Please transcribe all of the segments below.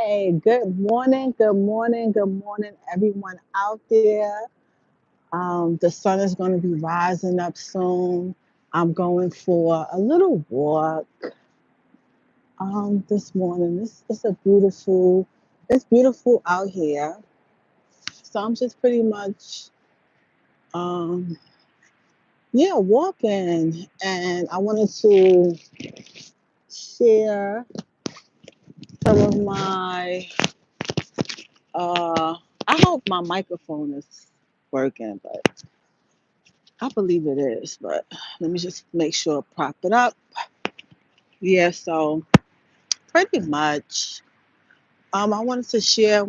Good morning, good morning, everyone out there. The sun is going to be rising up soon. I'm going for a little walk this morning. It's beautiful out here. So I'm just pretty much, um, yeah, walking. And I wanted to share some of uh, I hope my microphone is working, but I believe it is, but let me just make sure prop it up. Yeah, so pretty much. I wanted to share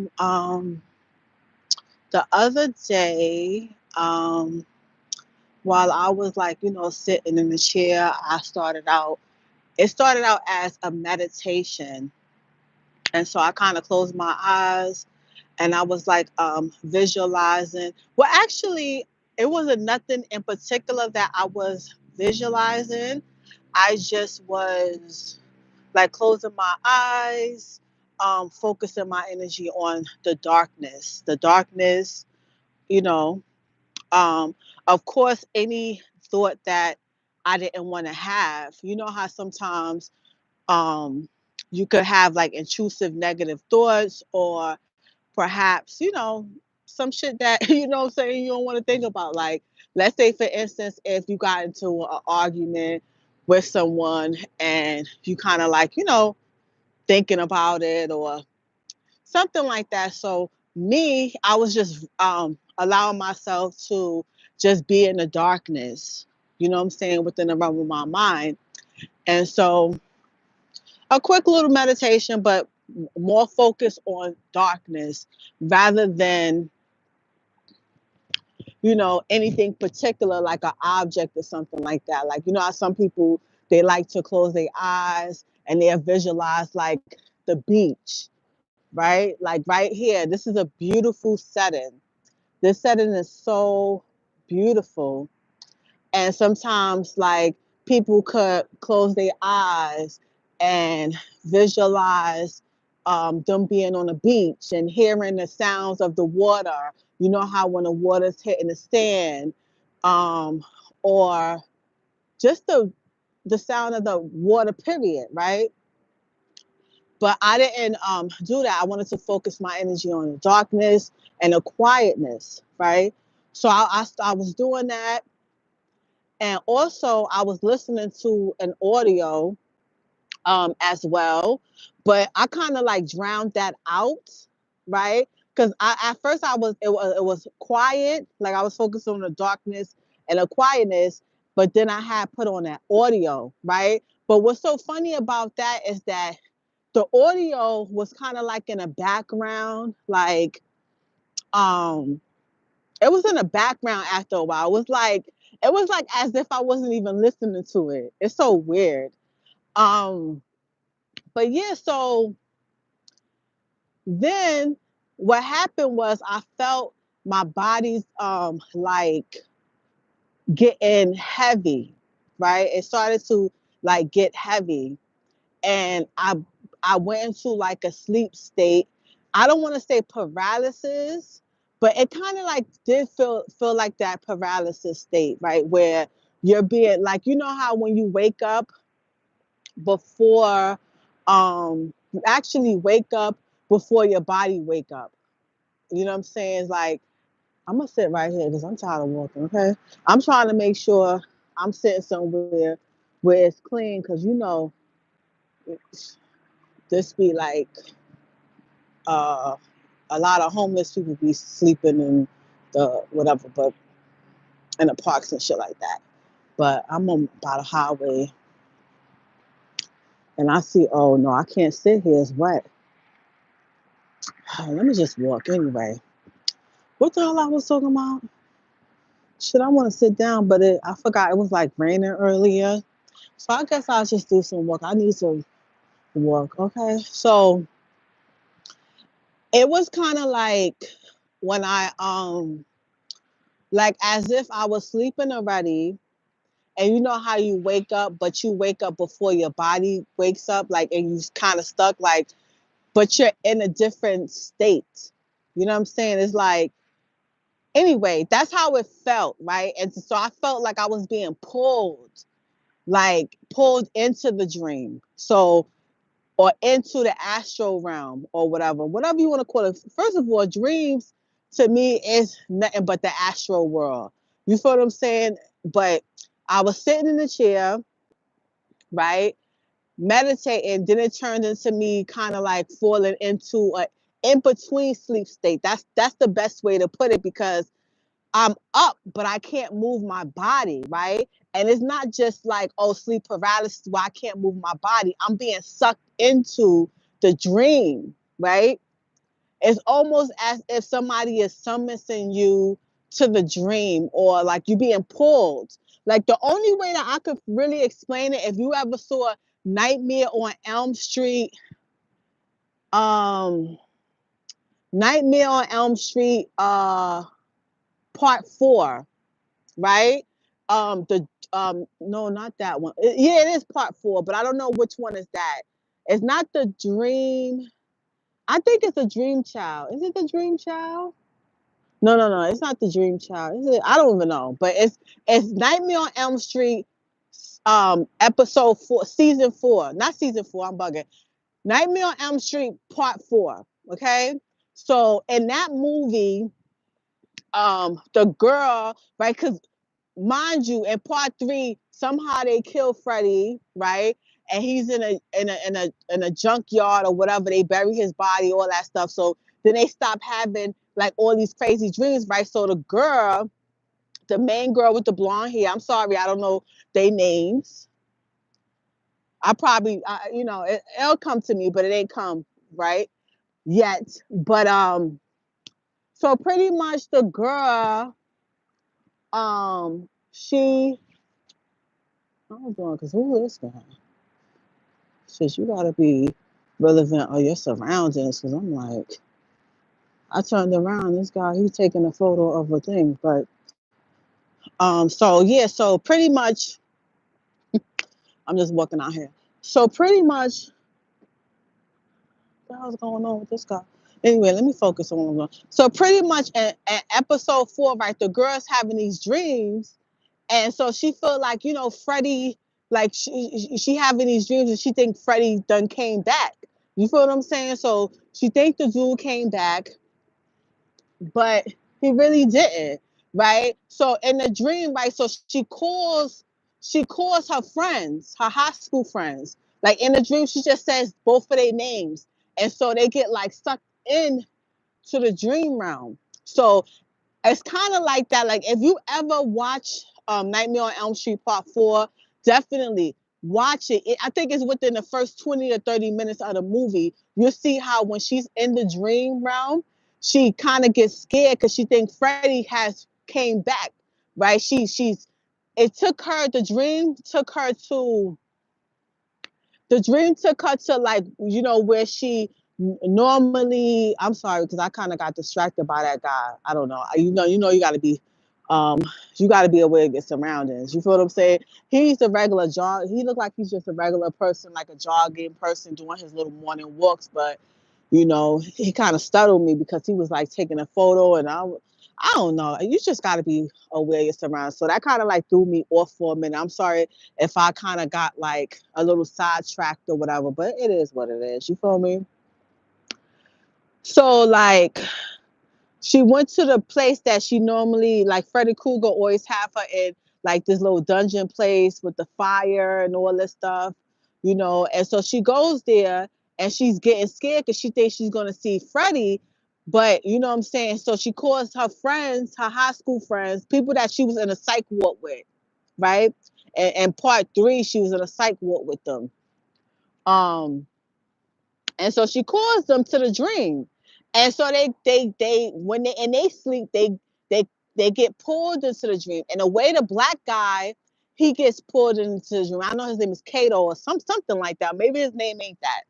the other day, while I was like, sitting in the chair, it started out as a meditation. And so I kind of closed my eyes and I was like visualizing. Well, actually, it wasn't nothing in particular that I was visualizing. I just was like closing my eyes, focusing my energy on the darkness. The darkness, you know, um, of course, any thought that I didn't want to have. You know how sometimes um, you could have like intrusive negative thoughts, or perhaps, some shit that, what I'm saying, you don't want to think about. Like, let's say, for instance, if you got into an argument with someone and you kind of like, thinking about it or something like that. So me, I was just allowing myself to just be in the darkness, you know what I'm saying, within the realm of my mind. And so a quick little meditation, but more focused on darkness rather than, anything particular like an object or something like that. Like, how some people, they like to close their eyes and they'll visualize like the beach, right? Like right here, this is a beautiful setting. This setting is so beautiful. And sometimes, like, people could close their eyes and visualize them being on a beach and hearing the sounds of the water. You know how when the water's hitting the sand, um, or just the sound of the water, period, right? But I didn't do that. I wanted to focus my energy on the darkness and the quietness, right? So I was doing that, and also I was listening to an audio as well, but I kind of like drowned that out, right? Because I at first it was quiet, like I was focused on the darkness and the quietness, but then I had put on that audio, right? But what's so funny about that is that the audio was kind of like in a background, like um it was in the background after a while. It was like as if I wasn't even listening to it. It's so weird. Um, but yeah, so then what happened was I felt my body's like getting heavy, right? It started to like get heavy, and I went into like a sleep state. I don't want to say paralysis, but it kind of like did feel like that paralysis state, right? Where you're being like, how when you wake up before you actually wake up before your body wake up. You know what I'm saying? It's like, I'm gonna sit right here because I'm tired of walking, okay? I'm trying to make sure I'm sitting somewhere where it's clean, because this be like uh a lot of homeless people be sleeping in the whatever, but in the parks and shit like that. But I'm on by the highway and I see, oh no, I can't sit here, it's wet. Let me just walk anyway. What the hell I was talking about? Shit, I want to sit down, but I forgot it was like raining earlier. So I guess I'll just do some walk. I need to walk, okay? So it was kind of like when I like as if I was sleeping already. And you know how you wake up, but you wake up before your body wakes up, like, and you kind of stuck, like but you're in a different state. You know what I'm saying? It's like, anyway, that's how it felt, right? And so I felt like I was being pulled, like pulled into the dream. So, or into the astral realm or whatever you want to call it. First of all, dreams to me is nothing but the astral world. You feel what I'm saying? But I was sitting in the chair, right? Meditating, then it turned into me kind of like falling into a in between sleep state. That's the best way to put it, because I'm up, but I can't move my body, right? And it's not just like, oh, sleep paralysis where I can't move my body. I'm being sucked into the dream, right? It's almost as if somebody is summoning you to the dream, or like you being pulled. Like the only way that I could really explain it, if you ever saw Nightmare on Elm Street, um, Nightmare on Elm Street, part 4, right? The no, not that one. Yeah, it is part 4, but I don't know which one is that. It's not the dream. I think it's a dream child. Is it the dream child? No, no, no. It's not the dream child. Is it? I don't even know. But it's Nightmare on Elm Street, episode 4, season 4. Not season 4. I'm bugging. Nightmare on Elm Street part 4. Okay. So in that movie, the girl, right? Because mind you, in part 3, somehow they kill Freddy, right? And he's in a junkyard or whatever. They bury his body, all that stuff. So then they stop having like all these crazy dreams, right? So the girl, the main girl with the blonde hair, I'm sorry, I don't know their names. I probably, it'll come to me, but it ain't come right yet. But so pretty much the girl, she, I was doing, because who is that? Says you gotta be relevant of your surroundings. Because I'm like, I turned around, this guy, he's taking a photo of a thing. But so yeah, so pretty much, I'm just walking out here. So pretty much, what the hell's going on with this guy? Anyway, let me focus on what I'm doing. So pretty much in episode 4, right, the girl's having these dreams, and so she feel like, Freddie, like she having these dreams, and she think Freddie done came back. You feel what I'm saying? So she think the dude came back, but he really didn't, right? So in the dream, right? So she calls her friends, her high school friends. Like in the dream, she just says both of their names, and so they get like sucked in to the dream realm. So it's kind of like that. Like if you ever watch Nightmare on Elm Street part 4, definitely watch it. I think it's within the first 20 to 30 minutes of the movie. You'll see how when she's in the dream realm, she kind of gets scared because she thinks Freddy has came back, right? It took her, the dream took her to like, where she normally, I'm sorry, because I kind of got distracted by that guy. I don't know. You got to be, um, you got to be aware of your surroundings. You feel what I'm saying? He's a regular jog. He looked like he's just a regular person, like a jogging person doing his little morning walks. But, he kind of startled me because he was like taking a photo, and I don't know. You just got to be aware of your surroundings. So that kind of like threw me off for a minute. I'm sorry if I kind of got like a little sidetracked or whatever, but it is what it is. You feel me? So like she went to the place that she normally, like Freddy Krueger always have her in, like this little dungeon place with the fire and all this stuff, And so she goes there and she's getting scared because she thinks she's gonna see Freddy, but you know what I'm saying. So she calls her friends, her high school friends, people that she was in a psych ward with, right? And part 3, she was in a psych ward with them. Um, and so she calls them to the dream. And so they when they in they sleep, they they get pulled into the dream. And the way the black guy, he gets pulled into the dream. I know his name is Kato or something like that. Maybe his name ain't that,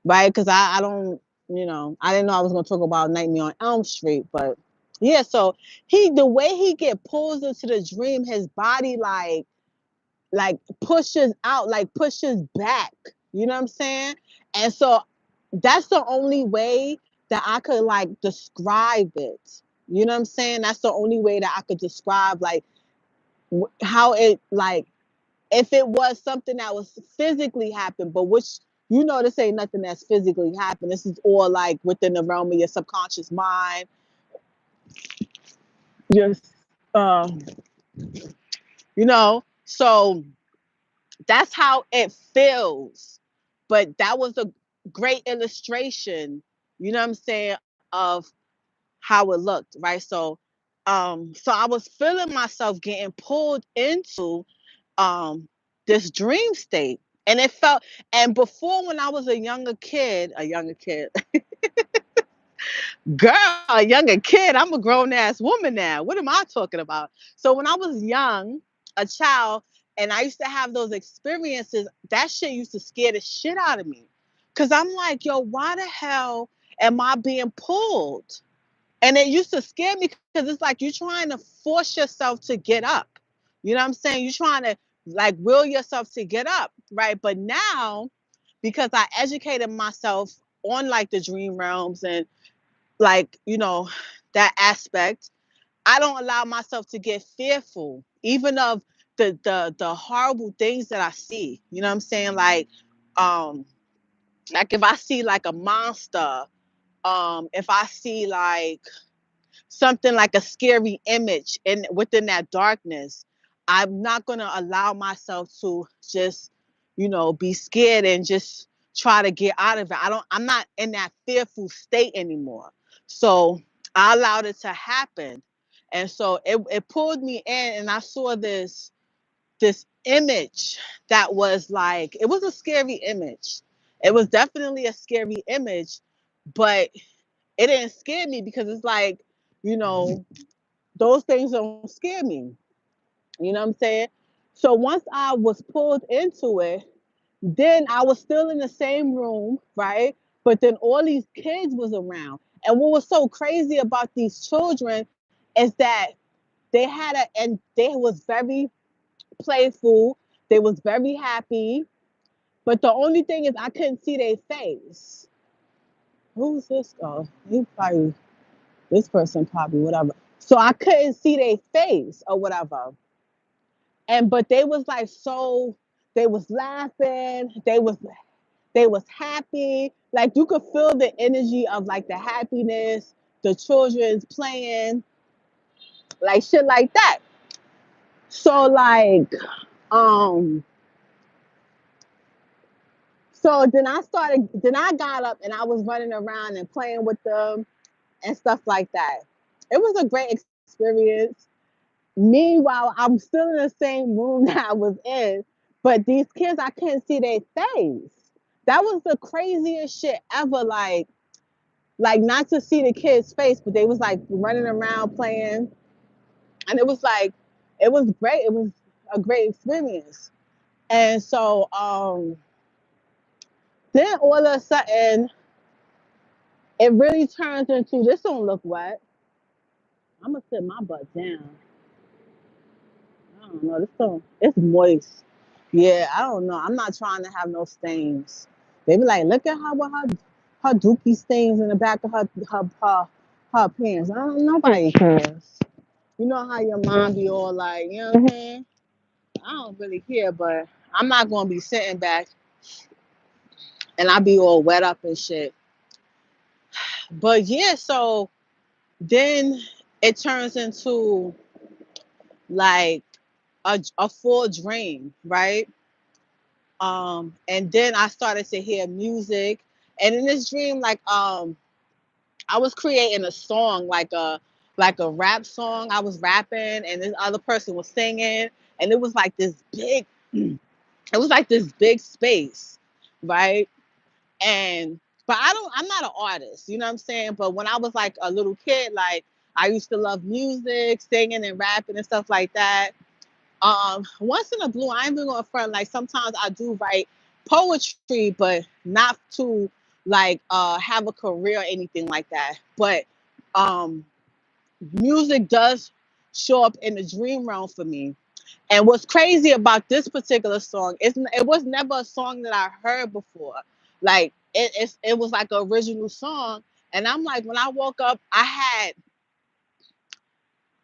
right? Because I don't, I didn't know I was gonna talk about Nightmare on Elm Street, but yeah, so the way he get pulled into the dream, his body like pushes out, like pushes back. You know what I'm saying? And so that's the only way that I could like describe it. You know what I'm saying? That's the only way that I could describe like how it like if it was something that was physically happened, but which this ain't nothing that's physically happened. This is all like within the realm of your subconscious mind. Just so that's how it feels. But that was a great illustration, you know what I'm saying, of how it looked, right? So I was feeling myself getting pulled into this dream state. And it felt, and before, when I was a younger kid, girl, a younger kid, I'm a grown ass woman now. What am I talking about? So when I was young, a child, and I used to have those experiences, that shit used to scare the shit out of me. Cause I'm like, yo, why the hell am I being pulled? And it used to scare me because it's like you're trying to force yourself to get up. You know what I'm saying? You're trying to like will yourself to get up, right? But now, because I educated myself on like the dream realms and like, that aspect, I don't allow myself to get fearful, even of the horrible things that I see. You know what I'm saying? Um, like if I see like a monster, if I see like something like a scary image and within that darkness, I'm not going to allow myself to just be scared and just try to get out of it. I'm not in that fearful state anymore. So I allowed it to happen. And so it pulled me in, and I saw this image that was like, it was a scary image. It was definitely a scary image, but it didn't scare me because it's like, you know, those things don't scare me. You know what I'm saying? So once I was pulled into it, then I was still in the same room, right? But then all these kids was around. And what was so crazy about these children is that they was very playful. They was very happy. But the only thing is I couldn't see their face. Who's this guy? This person probably whatever. So I couldn't see their face or whatever. And but they was like they was laughing, they was happy. Like you could feel the energy of like the happiness, the children's playing, like shit like that. So like um so then I got up and I was running around and playing with them and stuff like that. It was a great experience. Meanwhile, I'm still in the same room that I was in, but these kids, I couldn't see their face. That was the craziest shit ever. Like not to see the kids' face, but they was like running around playing, and it was like, it was great. It was a great experience. And so, then all of a sudden, it really turns into this. Don't look wet. I'm gonna sit my butt down. I don't know. This don't. It's moist. Yeah, I don't know. I'm not trying to have no stains. They be like, look at her dookie stains in the back of her pants. I don't. Nobody cares. You know how your mom be all like, you know what I'm saying? I don't really care, but I'm not gonna be sitting back and I be all wet up and shit. But yeah, so then it turns into like a full dream, right? And then I started to hear music, and in this dream, I was creating a song, like a rap song. I was rapping, and this other person was singing, and it was like this big, it was like this big space, right? And but I'm not an artist, you know what I'm saying? But when I was like a little kid, like I used to love music, singing and rapping and stuff like that. Once in a blue, I ain't even gonna front. Like sometimes I do write poetry, but not to like have a career or anything like that. But um, music does show up in the dream realm for me. And what's crazy about this particular song is it was never a song that I heard before. Like it was like an original song. And I'm like, when I woke up, I had,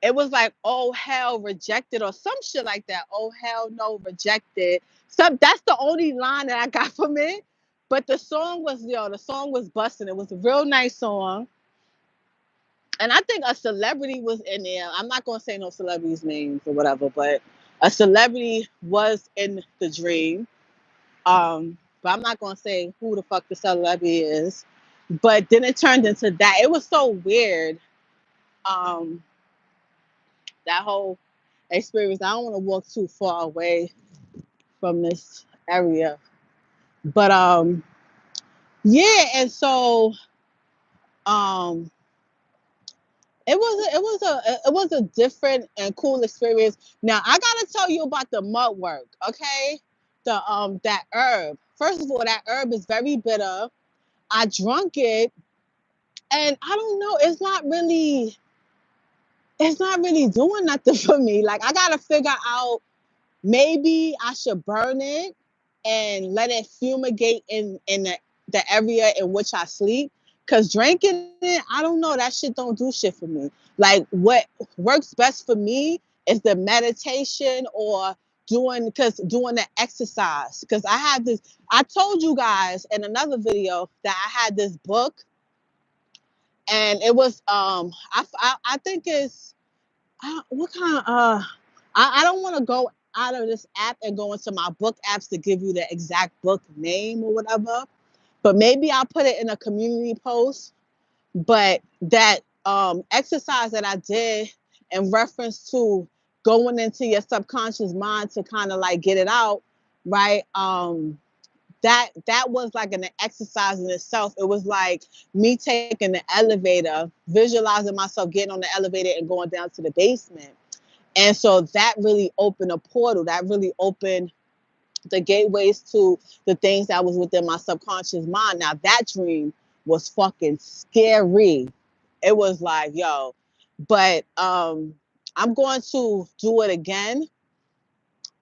it was like, oh hell rejected or some shit like that. Oh hell no rejected. Some, that's the only line that I got from it. But the song was, the song was busting. It was a real nice song. And I think a celebrity was in there. I'm not gonna say no celebrities' names or whatever, but a celebrity was in the dream. But I'm not gonna say who the fuck the celebrity is. But then it turned into that. It was so weird. Um, that whole experience. I don't want to walk too far away from this area, but yeah. And so um, it was a different and cool experience. Now I gotta tell you about the mud work, okay? That herb. First of all, that herb is very bitter. I drunk it, and I don't know. It's not really doing nothing for me. Like I gotta figure out, maybe I should burn it and let it fumigate in the area in which I sleep. Cause drinking it, I don't know. That shit don't do shit for me. Like what works best for me is the meditation or doing the exercise. Cause I have this. I told you guys in another video that I had this book, and it was I think it's what kind of I don't want to go out of this app and go into my book apps to give you the exact book name or whatever, but maybe I'll put it in a community post. But that exercise that I did in reference to going into your subconscious mind to kind of like get it out, right? That was like an exercise in itself. It was like me taking the elevator, visualizing myself getting on the elevator and going down to the basement. And so that really opened a portal. That really opened the gateways to the things that was within my subconscious mind. Now that dream was fucking scary. It was like, yo, but I'm going to do it again.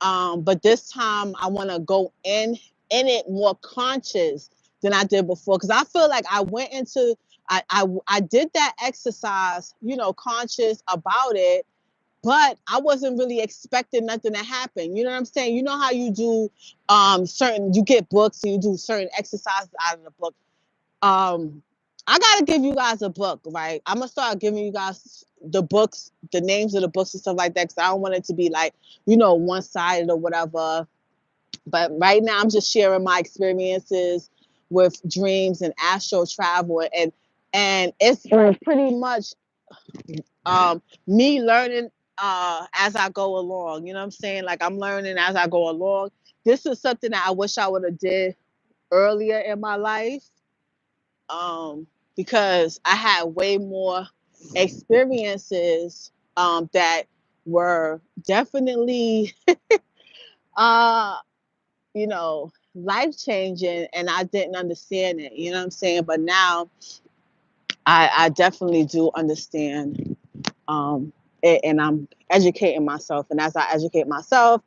But this time I want to go in it more conscious than I did before. Cause I feel like I went into I did that exercise, conscious about it, but I wasn't really expecting nothing to happen. You know what I'm saying? You know how you do certain, you get books and you do certain exercises out of the book. Um, I gotta give you guys a book, right? I'm gonna start giving you guys the books, the names of the books and stuff like that, because I don't want it to be like, one sided or whatever. But right now I'm just sharing my experiences with dreams and astral travel, and it's pretty much me learning as I go along. You know what I'm saying? Like I'm learning as I go along. This is something that I wish I would have did earlier in my life, um, because I had way more experiences that were definitely uh, life changing, and I didn't understand it. You know what I'm saying? But now I definitely do understand, it, and I'm educating myself. And as I educate myself,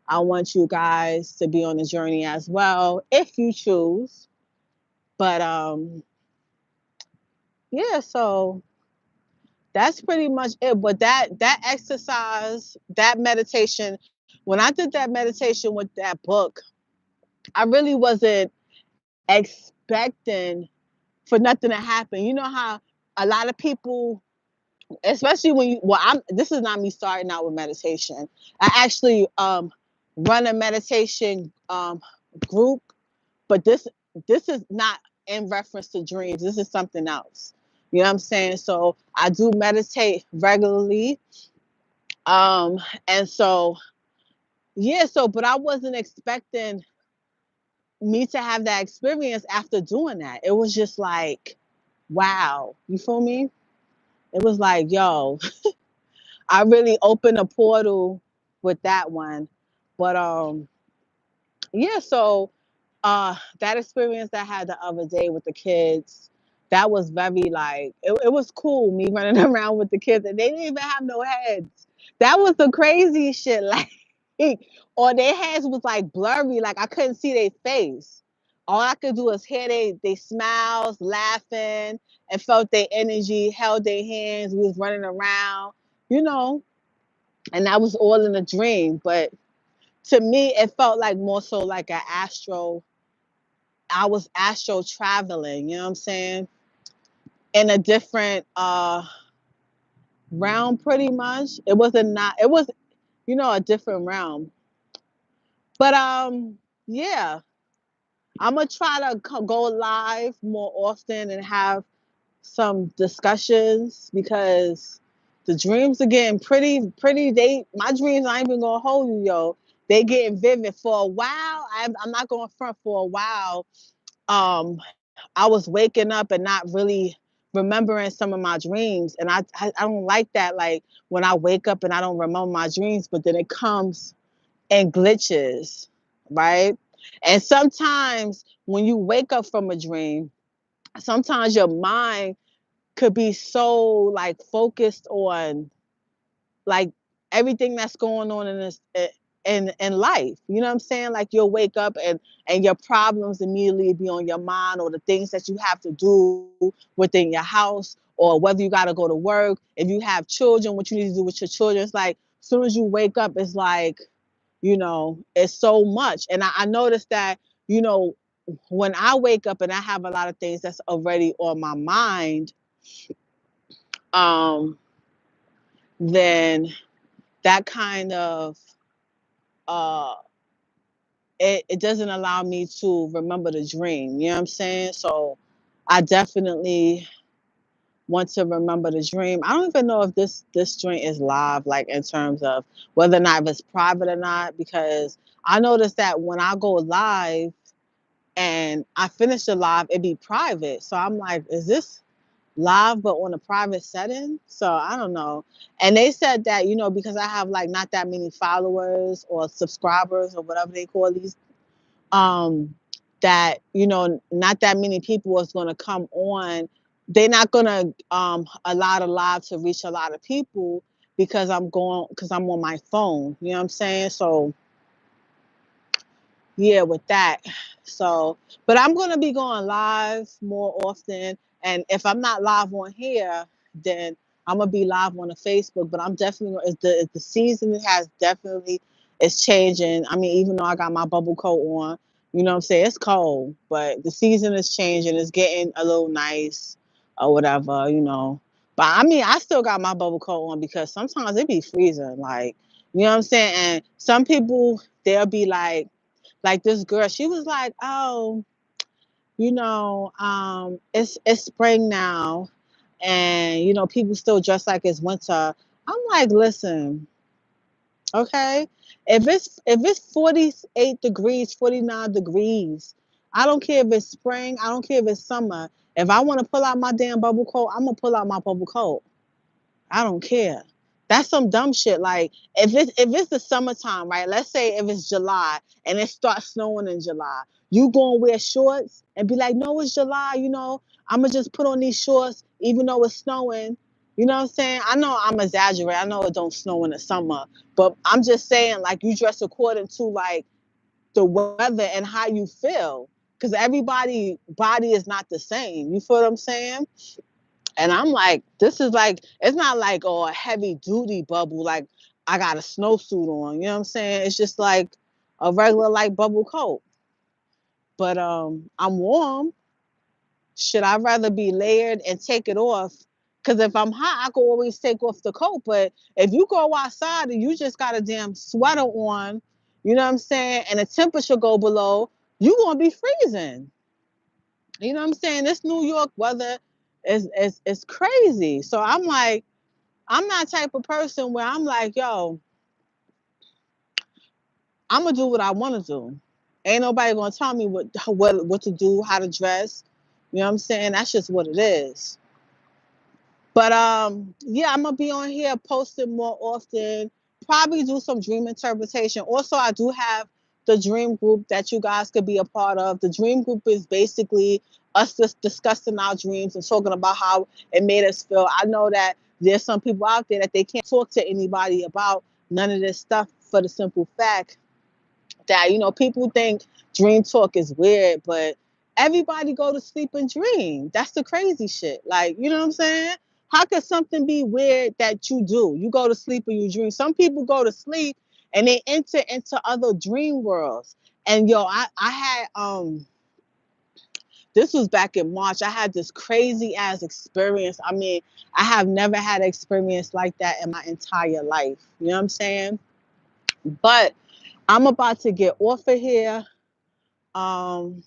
I want you guys to be on the journey as well, if you choose. But yeah, so that's pretty much it. But that exercise, that meditation, when I did that meditation with that book, I really wasn't expecting for nothing to happen. You know how a lot of people, especially when you, well, this is not me starting out with meditation. I actually run a meditation group, but this is not in reference to dreams. This is something else. You know what I'm saying? So I do meditate regularly. Um, and so yeah, so but I wasn't expecting me to have that experience after doing that. It was just like, wow, you feel me? It was like, yo, I really opened a portal with that one. But yeah, so that experience that I had the other day with the kids, that was very like it was cool, me running around with the kids, and they didn't even have no heads. That was the crazy shit. Like or their heads was like blurry, like I couldn't see their face. all I could do is hear they smiles, laughing, and felt their energy, held their hands. We was running around, you know, and that was all in a dream. But to me, it felt like more so like an astral. I was astral traveling, you know what I'm saying? In a different realm, pretty much. It wasn't not. It was, a different realm. But yeah, I'm gonna try to go live more often and have some discussions because the dreams are getting pretty. My dreams, I ain't even gonna hold you, yo. They getting vivid for a while. I'm not going front for a while. I was waking up and not really remembering some of my dreams, and I don't like that. Like when I wake up and I don't remember my dreams, but then it comes and glitches, right? And sometimes when you wake up from a dream, sometimes your mind could be so like focused on like everything that's going on in this in life. You know what I'm saying? Like you'll wake up and your problems immediately be on your mind, or the things that you have to do within your house, or whether you got to go to work. If you have children, what you need to do with your children. It's like as soon as you wake up, it's like, it's so much. And I noticed that, you know, when I wake up and I have a lot of things that's already on my mind, um, then that kind of uh it doesn't allow me to remember the dream. You know what I'm saying? So I definitely want to remember the dream. I don't even know if this dream is live, like in terms of whether or not if it's private or not, because I noticed that when I go live and I finish the live, it be private. So I'm like, is this live but on a private setting? So I don't know. And they said that, because I have like not that many followers or subscribers or whatever they call these, um, that, not that many people is gonna come on. They're not gonna allow the live to reach a lot of people because I'm on my phone. You know what I'm saying? So yeah, with that. So, but I'm going to be going live more often. And if I'm not live on here, then I'm going to be live on the Facebook. But I'm definitely, the season has definitely, is changing. I mean, even though I got my bubble coat on, you know what I'm saying? It's cold, but the season is changing. It's getting a little nice or whatever. But I mean, I still got my bubble coat on because sometimes it be freezing. Like, you know what I'm saying? And some people, they'll be like this girl, she was like, "Oh, it's spring now, and people still dress like it's winter." I'm like, listen, okay, if it's 48 degrees, 49 degrees, I don't care if it's spring, I don't care if it's summer. If I want to pull out my damn bubble coat, I'm gonna pull out my bubble coat. I don't care. That's some dumb shit. Like if it's the summertime, right? Let's say if it's July and it starts snowing in July, you gonna wear shorts and be like, no, it's July. I'm gonna just put on these shorts even though it's snowing. You know what I'm saying? I know I'm exaggerating. I know it don't snow in the summer, but I'm just saying like you dress according to like the weather and how you feel, because everybody body is not the same. You feel what I'm saying? And I'm like, this is like, it's not like, a heavy duty bubble, like I got a snowsuit on, you know what I'm saying? It's just like a regular like bubble coat. But I'm warm. Should I rather be layered and take it off? Because if I'm hot, I can always take off the coat. But if you go outside and you just got a damn sweater on, you know what I'm saying, and the temperature go below, you gonna be freezing. You know what I'm saying? This New York weather is crazy. So I'm like, I'm that type of person where I'm like, yo, I'm gonna do what I want to do. Ain't nobody gonna tell me what to do, how to dress. You know what I'm saying? That's just what it is. But yeah, I'm gonna be on here posting more often. Probably do some dream interpretation. Also, I do have the dream group that you guys could be a part of. The dream group is basically us just discussing our dreams and talking about how it made us feel. I know that there's some people out there that they can't talk to anybody about none of this stuff for the simple fact that, you know, people think dream talk is weird, but everybody go to sleep and dream. That's the crazy shit. Like, you know what I'm saying? How could something be weird that you do? You go to sleep and you dream. Some people go to sleep and they enter into other dream worlds. And yo, I had this was back in March. I had this crazy ass experience. I mean, I have never had an experience like that in my entire life. You know what I'm saying? But I'm about to get off of here. Um,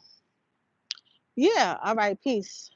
yeah, all right, peace.